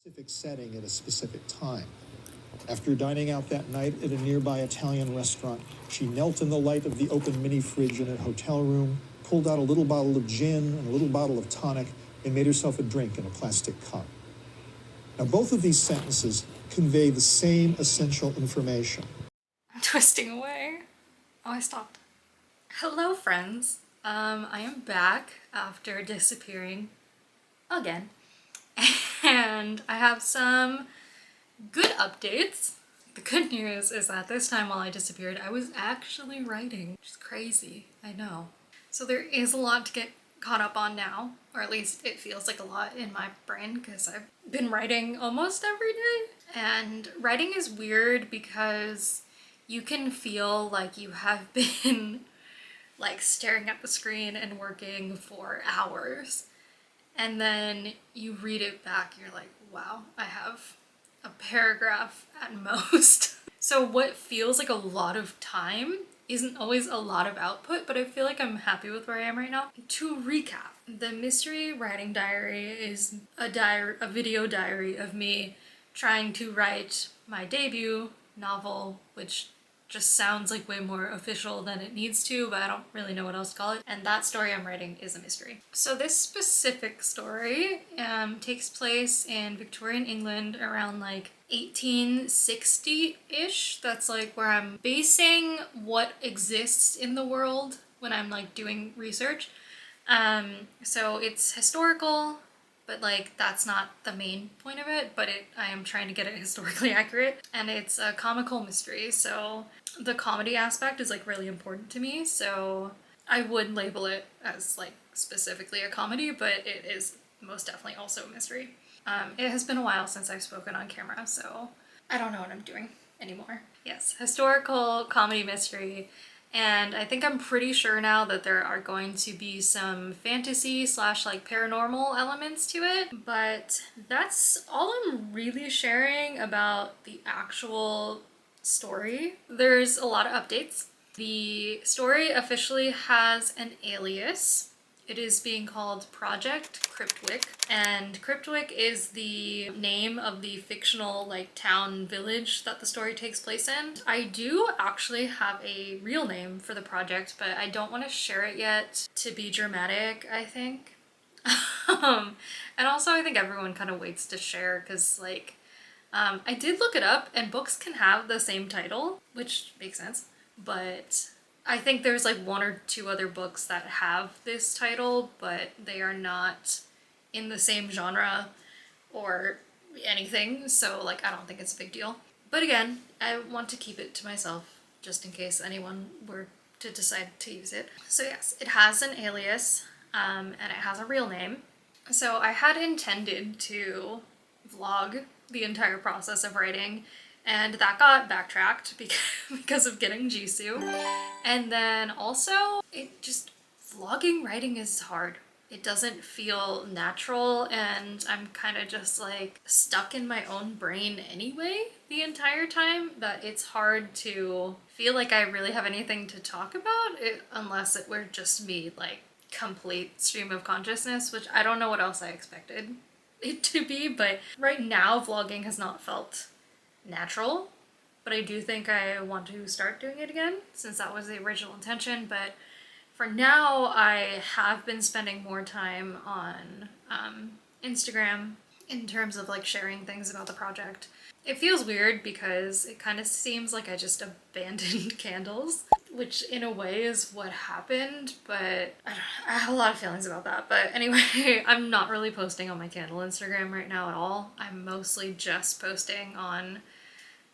specific setting at a specific time. After dining out that night at a nearby Italian restaurant, she knelt in the light of the open mini fridge in her hotel room, pulled out a little bottle of gin and a little bottle of tonic, and made herself a drink in a plastic cup. Now, both of these sentences convey the same essential information. I'm twisting away. Oh, I stopped. Hello, friends. I am back after disappearing again. And I have some good updates. The good news is that this time while I disappeared, I was actually writing, which is crazy, I know. So there is a lot to get caught up on now, or at least it feels like a lot in my brain because I've been writing almost every day. And writing is weird because you can feel like you have been like staring at the screen and working for hours. And then you read it back, you're like, wow, I have a paragraph at most. So what feels like a lot of time isn't always a lot of output, but I feel like I'm happy with where I am right now. To recap, the mystery writing diary is a video diary of me trying to write my debut novel, which just sounds like way more official than it needs to, but I don't really know what else to call it. And that story I'm writing is a mystery. So this specific story takes place in Victorian England around like 1860-ish. That's like where I'm basing what exists in the world when I'm like doing research. So it's historical, but like that's not the main point of it, but I am trying to get it historically accurate. And it's a comical mystery, so the comedy aspect is like really important to me, so I would label it as like specifically a comedy, but it is most definitely also a mystery. It has been a while since I've spoken on camera, so I don't know what I'm doing anymore. Yes, historical comedy mystery. And I think I'm pretty sure now that there are going to be some fantasy / like paranormal elements to it, but that's all I'm really sharing about the actual story. There's a lot of updates. The story officially has an alias. It is being called Project Cryptwick, and Cryptwick is the name of the fictional like town village that the story takes place in. I do actually have a real name for the project, but I don't want to share it yet to be dramatic, I think. And also I think everyone kind of waits to share because like I did look it up and books can have the same title, which makes sense, but I think there's like one or two other books that have this title, but they are not in the same genre or anything, so like I don't think it's a big deal. But again, I want to keep it to myself just in case anyone were to decide to use it. So yes, it has an alias and it has a real name. So I had intended to vlog the entire process of writing, and that got backtracked because of getting Jisoo. And then also, vlogging writing is hard. It doesn't feel natural, and I'm kind of just like stuck in my own brain anyway the entire time, that it's hard to feel like I really have anything to talk about unless it were just me, like complete stream of consciousness, which I don't know what else I expected it to be, but right now vlogging has not felt natural, but I do think I want to start doing it again since that was the original intention. But for now, I have been spending more time on Instagram in terms of like sharing things about the project. It feels weird because it kind of seems like I just abandoned candles, which in a way is what happened, but I have a lot of feelings about that. But anyway, I'm not really posting on my candle Instagram right now at all. I'm mostly just posting on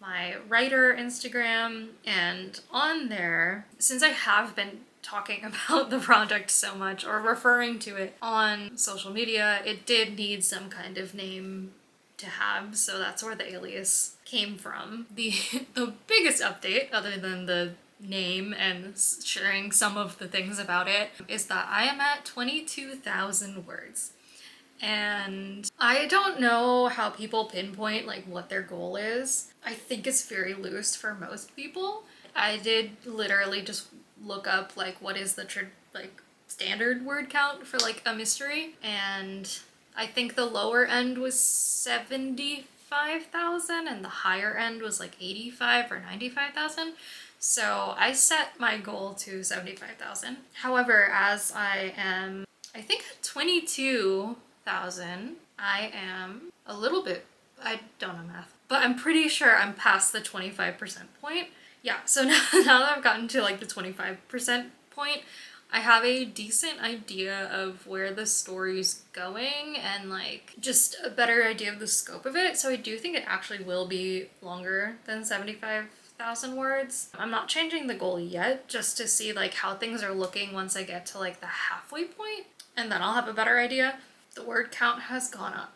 my writer Instagram, and on there, since I have been talking about the project so much or referring to it on social media, it did need some kind of name to have, so that's where the alias came from. The biggest update, other than the name and sharing some of the things about it, is that I am at 22,000 words. And I don't know how people pinpoint like what their goal is. I think it's very loose for most people. I did literally just look up like what is the standard word count for like a mystery, and I think the lower end was 75,000 and the higher end was like 85 or 95,000. So I set my goal to 75,000. However, as I am, I think at 22,000, I am a little bit, I don't know math, but I'm pretty sure I'm past the 25% point. Yeah, so now that I've gotten to like the 25% point, I have a decent idea of where the story's going and like just a better idea of the scope of it. So I do think it actually will be longer than 75,000 words. I'm not changing the goal yet, just to see like how things are looking once I get to like the halfway point, and then I'll have a better idea. The word count has gone up.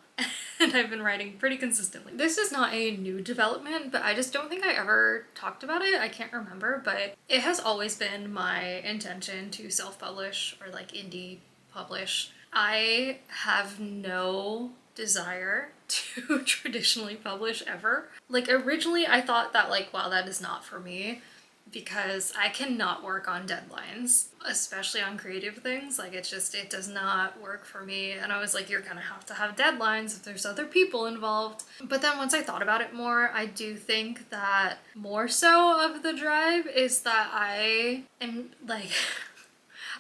And I've been writing pretty consistently. This is not a new development, but I just don't think I ever talked about it. I can't remember, but it has always been my intention to self-publish or like indie publish. I have no desire to traditionally publish ever. Like originally I thought that like, wow, that is not for me, because I cannot work on deadlines, especially on creative things. Like it does not work for me. And I was like, you're gonna have to have deadlines if there's other people involved. But then once I thought about it more, I do think that more so of the drive is that I am like,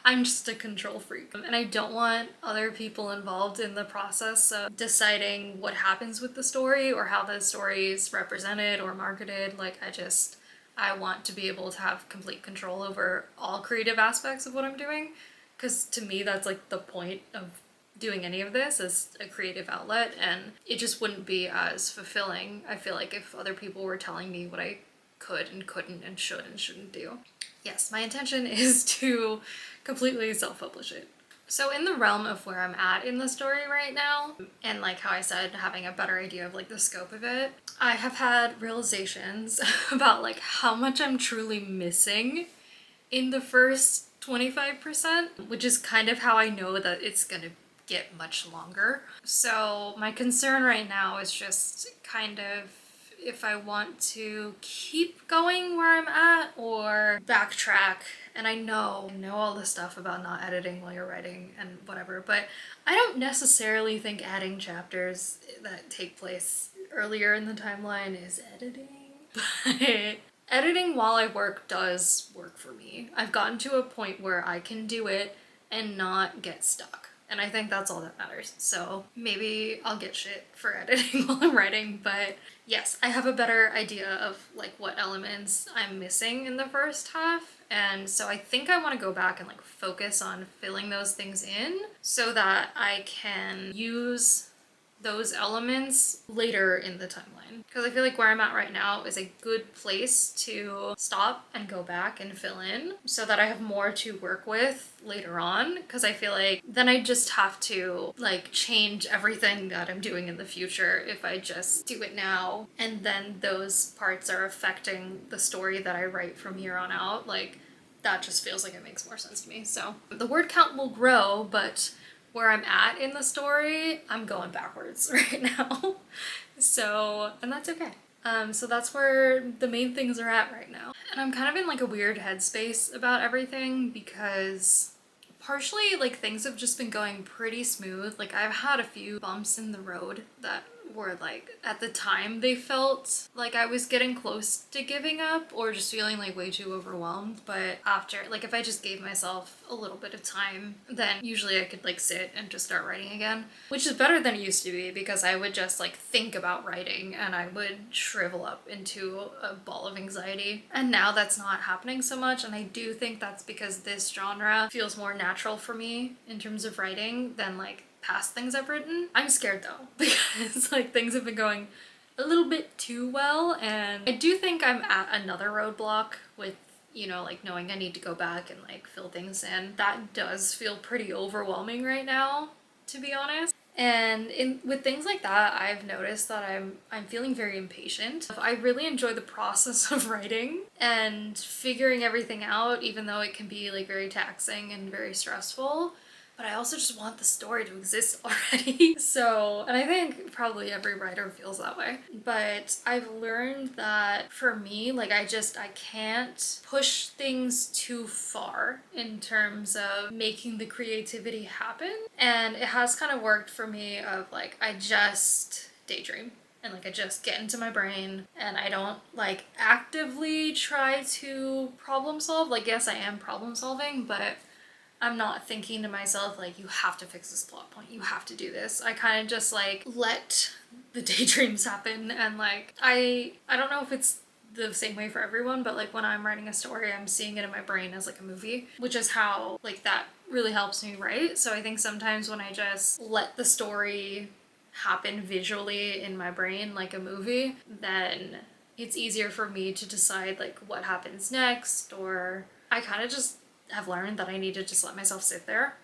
I'm just a control freak and I don't want other people involved in the process of deciding what happens with the story or how the story is represented or marketed. Like I want to be able to have complete control over all creative aspects of what I'm doing, because to me that's like the point of doing any of this as a creative outlet, and it just wouldn't be as fulfilling, I feel like, if other people were telling me what I could and couldn't and should and shouldn't do. Yes, my intention is to completely self-publish it. So in the realm of where I'm at in the story right now, and like how I said, having a better idea of like the scope of it, I have had realizations about like how much I'm truly missing in the first 25%, which is kind of how I know that it's gonna get much longer. So my concern right now is just kind of if I want to keep going where I'm at or backtrack. And I know all the stuff about not editing while you're writing and whatever, but I don't necessarily think adding chapters that take place earlier in the timeline is editing. But editing while I work does work for me. I've gotten to a point where I can do it and not get stuck. And I think that's all that matters. So maybe I'll get shit for editing while I'm writing, but yes, I have a better idea of like what elements I'm missing in the first half. And so I think I want to go back and like focus on filling those things in so that I can use those elements later in the timeline. Because I feel like where I'm at right now is a good place to stop and go back and fill in so that I have more to work with later on. Because I feel like then I just have to like change everything that I'm doing in the future if I just do it now. And then those parts are affecting the story that I write from here on out. Like that just feels like it makes more sense to me. So the word count will grow, but where I'm at in the story, I'm going backwards right now. So, and that's okay. So that's where the main things are at right now. And I'm kind of in like a weird headspace about everything because partially like things have just been going pretty smooth. Like I've had a few bumps in the road that were like at the time they felt like I was getting close to giving up or just feeling like way too overwhelmed, but after like if I just gave myself a little bit of time, then usually I could like sit and just start writing again, which is better than it used to be because I would just like think about writing and I would shrivel up into a ball of anxiety, and now that's not happening so much. And I do think that's because this genre feels more natural for me in terms of writing than like past things I've written. I'm scared though because like things have been going a little bit too well, and I do think I'm at another roadblock with, you know, like knowing I need to go back and like fill things in. That does feel pretty overwhelming right now, to be honest. And with things like that, I've noticed that I'm feeling very impatient. I really enjoy the process of writing and figuring everything out, even though it can be like very taxing and very stressful. but I also just want the story to exist already. So, and I think probably every writer feels that way. But I've learned that for me, like I can't push things too far in terms of making the creativity happen. And it has kind of worked for me of like, I just daydream. And like I just get into my brain and I don't like actively try to problem solve. Like, yes, I am problem solving, but I'm not thinking to myself like, you have to fix this plot point, you have to do this. I kind of just like let the daydreams happen. And like I don't know if it's the same way for everyone, but like when I'm writing a story, I'm seeing it in my brain as like a movie, which is how like that really helps me write. So I think sometimes when I just let the story happen visually in my brain like a movie, then it's easier for me to decide like what happens next. Or I kind of just have learned that I need to just let myself sit there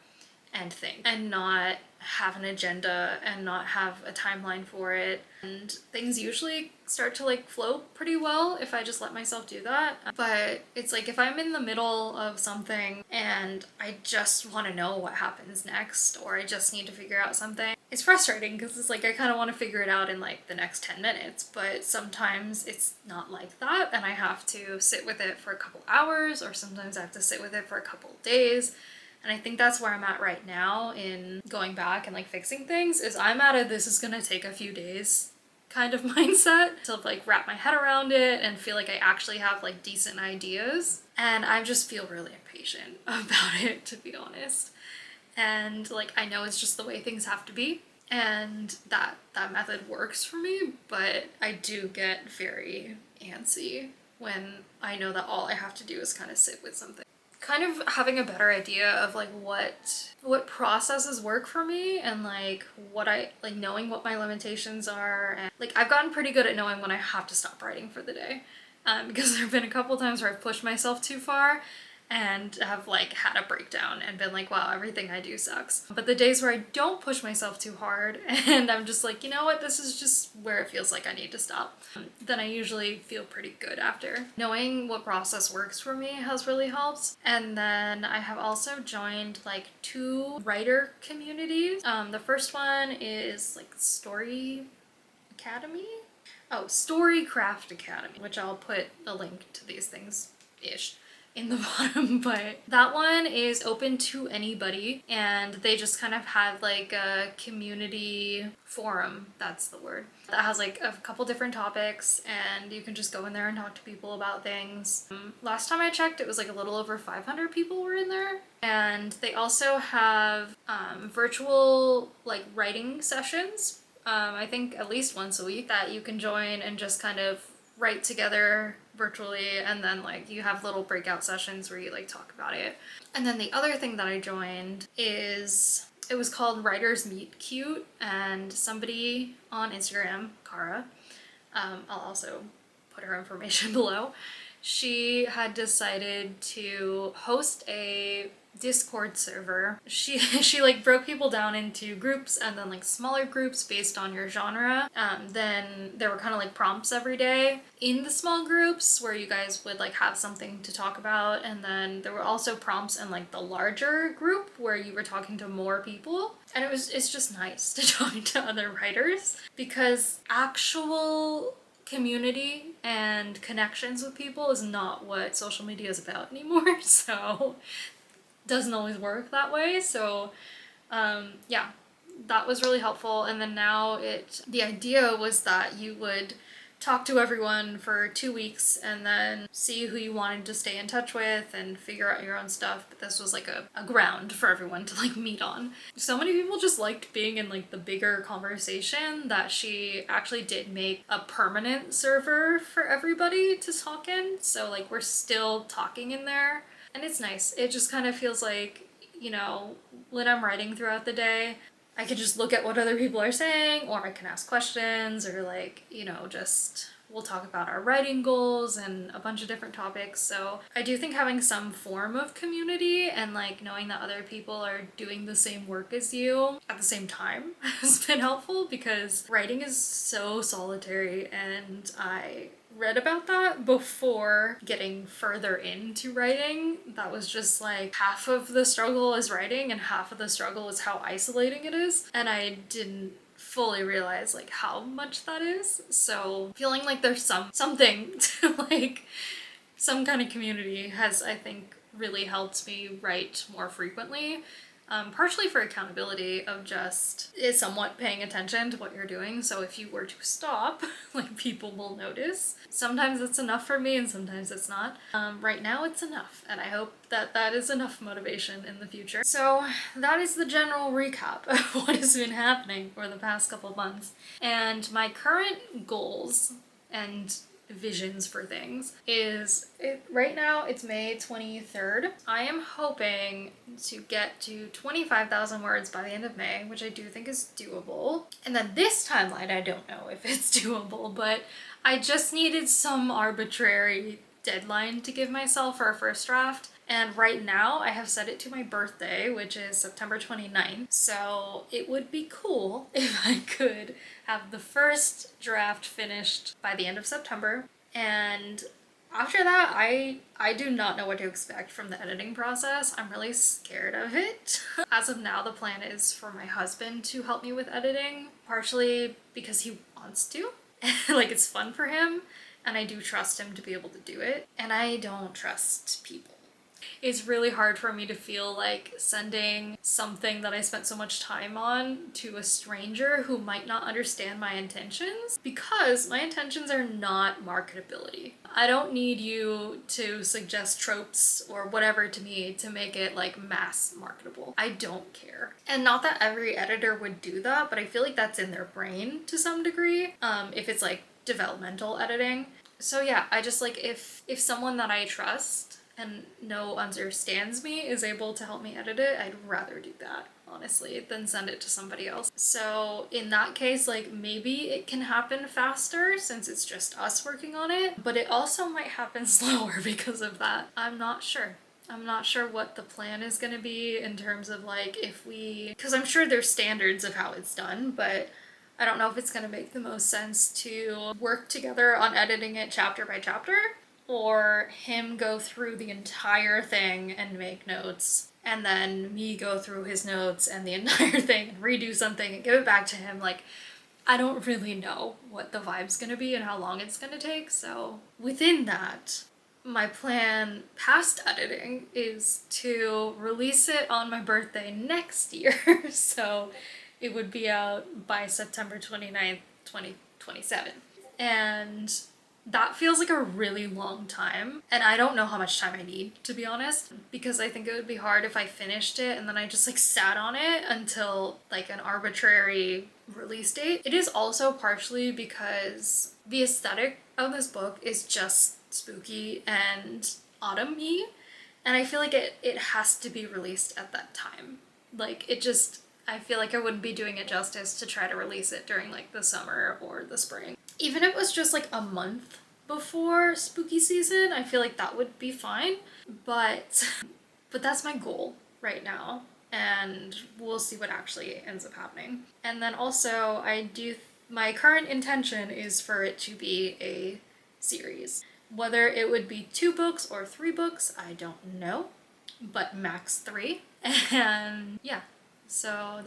and think and not have an agenda and not have a timeline for it. And things usually start to like flow pretty well if I just let myself do that. But it's like if I'm in the middle of something and I just want to know what happens next, or I just need to figure out something, it's frustrating because it's like I kind of want to figure it out in like the next 10 minutes, but sometimes it's not like that and I have to sit with it for a couple hours, or sometimes I have to sit with it for a couple days. And I think that's where I'm at right now in going back and like fixing things, is I'm at a this is gonna take a few days kind of mindset to like wrap my head around it and feel like I actually have like decent ideas. And I just feel really impatient about it, to be honest. And like I know it's just the way things have to be, and that method works for me, but I do get very antsy when I know that all I have to do is kind of sit with something. Kind of having a better idea of like what processes work for me, and like what I like, knowing what my limitations are. And like I've gotten pretty good at knowing when I have to stop writing for the day, because there have been a couple times where I've pushed myself too far and have like had a breakdown and been like, wow, everything I do sucks. But the days where I don't push myself too hard and I'm just like, you know what, this is just where it feels like I need to stop, then I usually feel pretty good after. Knowing what process works for me has really helped. And then I have also joined like 2 writer communities. The first one is like Story Academy? Oh, Storycraft Academy, which I'll put a link to these things-ish in the bottom. But that one is open to anybody, and they just kind of have like a community forum, that's the word, that has like a couple different topics, and you can just go in there and talk to people about things. Last time I checked, it was like a little over 500 people were in there. And they also have virtual like writing sessions, I think at least once a week, that you can join and just kind of write together virtually, and then like you have little breakout sessions where you like talk about it. And then the other thing that I joined is, it was called Writers Meet Cute, and somebody on Instagram, Cara, I'll also put her information below, she had decided to host a Discord server. She like broke people down into groups, and then like smaller groups based on your genre. Then there were kind of like prompts every day in the small groups where you guys would like have something to talk about, and then there were also prompts in like the larger group where you were talking to more people. And it's just nice to talk to other writers, because actual community and connections with people is not what social media is about anymore. So doesn't always work that way. So yeah, that was really helpful. And then now the idea was that you would talk to everyone for 2 weeks and then see who you wanted to stay in touch with and figure out your own stuff. But this was like a ground for everyone to like meet on. So many people just liked being in like the bigger conversation that she actually did make a permanent server for everybody to talk in. So like we're still talking in there, and it's nice. It just kind of feels like, you know, when I'm writing throughout the day, I can just look at what other people are saying, or I can ask questions, or like, you know, just we'll talk about our writing goals and a bunch of different topics. So I do think having some form of community and like knowing that other people are doing the same work as you at the same time has been helpful, because writing is so solitary, and I read about that before getting further into writing. That was just like half of the struggle is writing and half of the struggle is how isolating it is, and I didn't fully realize like how much that is. So feeling like there's something to like some kind of community has, I think, really helped me write more frequently. Partially for accountability of just is somewhat paying attention to what you're doing. So if you were to stop, like, people will notice. Sometimes it's enough for me and sometimes it's not. Right now it's enough, and I hope that that is enough motivation in the future. So that is the general recap of what has been happening for the past couple of months. And my current goals and visions for things is right now it's May 23rd. I am hoping to get to 25,000 words by the end of May, which I do think is doable. And then this timeline, I don't know if it's doable, but I just needed some arbitrary deadline to give myself for a first draft. And right now I have set it to my birthday, which is September 29th. So it would be cool if I could have the first draft finished by the end of September. And after that, I do not know what to expect from the editing process. I'm really scared of it. As of now, the plan is for my husband to help me with editing, partially because he wants to. Like, it's fun for him, and I do trust him to be able to do it. And I don't trust people. It's really hard for me to feel like sending something that I spent so much time on to a stranger who might not understand my intentions, because my intentions are not marketability. I don't need you to suggest tropes or whatever to me to make it like mass marketable. I don't care. And not that every editor would do that, but I feel like that's in their brain to some degree, if it's like developmental editing. So yeah, I just like, if someone that I trust and know understands me is able to help me edit it, I'd rather do that, honestly, than send it to somebody else. So in that case, like, maybe it can happen faster since it's just us working on it, but it also might happen slower because of that. I'm not sure. I'm not sure what the plan is going to be in terms of like, if we, because I'm sure there's standards of how it's done, but I don't know if it's going to make the most sense to work together on editing it chapter by chapter, or him go through the entire thing and make notes, and then me go through his notes and the entire thing and redo something and give it back to him. Like, I don't really know what the vibe's gonna be and how long it's gonna take. So within that, my plan past editing is to release it on my birthday next year. So it would be out by September 29th, 2027. And that feels like a really long time, and I don't know how much time I need, to be honest, because I think it would be hard if I finished it and then I just like sat on it until like an arbitrary release date. It is also partially because the aesthetic of this book is just spooky and autumn-y, and I feel like it has to be released at that time. Like, it just, I feel like I wouldn't be doing it justice to try to release it during like the summer or the spring. Even if it was just like a month before spooky season, I feel like that would be fine. But that's my goal right now, and we'll see what actually ends up happening. And then also, my current intention is for it to be a series. Whether it would be 2 books or 3 books, I don't know, but max 3. And yeah, so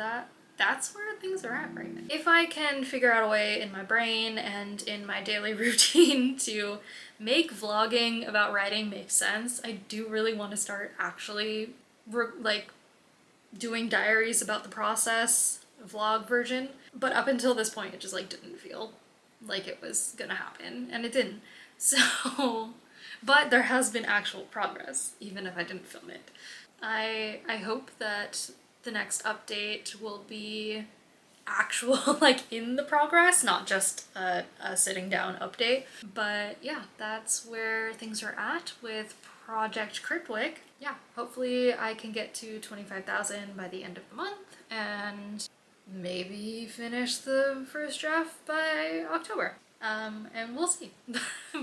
that's where things are at right now. If I can figure out a way in my brain and in my daily routine to make vlogging about writing make sense, I do really want to start actually like doing diaries about the process, vlog version. But up until this point, it just like didn't feel like it was gonna happen, and it didn't. So, but there has been actual progress, even if I didn't film it. I hope that the next update will be actual, like, in the progress, not just a sitting down update. But yeah, that's where things are at with Project Cryptwick. Yeah, hopefully I can get to 25,000 by the end of the month and maybe finish the first draft by October. And we'll see.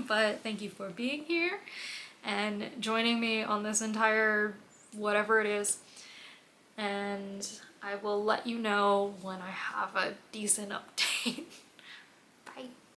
But thank you for being here and joining me on this entire whatever it is. And I will let you know when I have a decent update.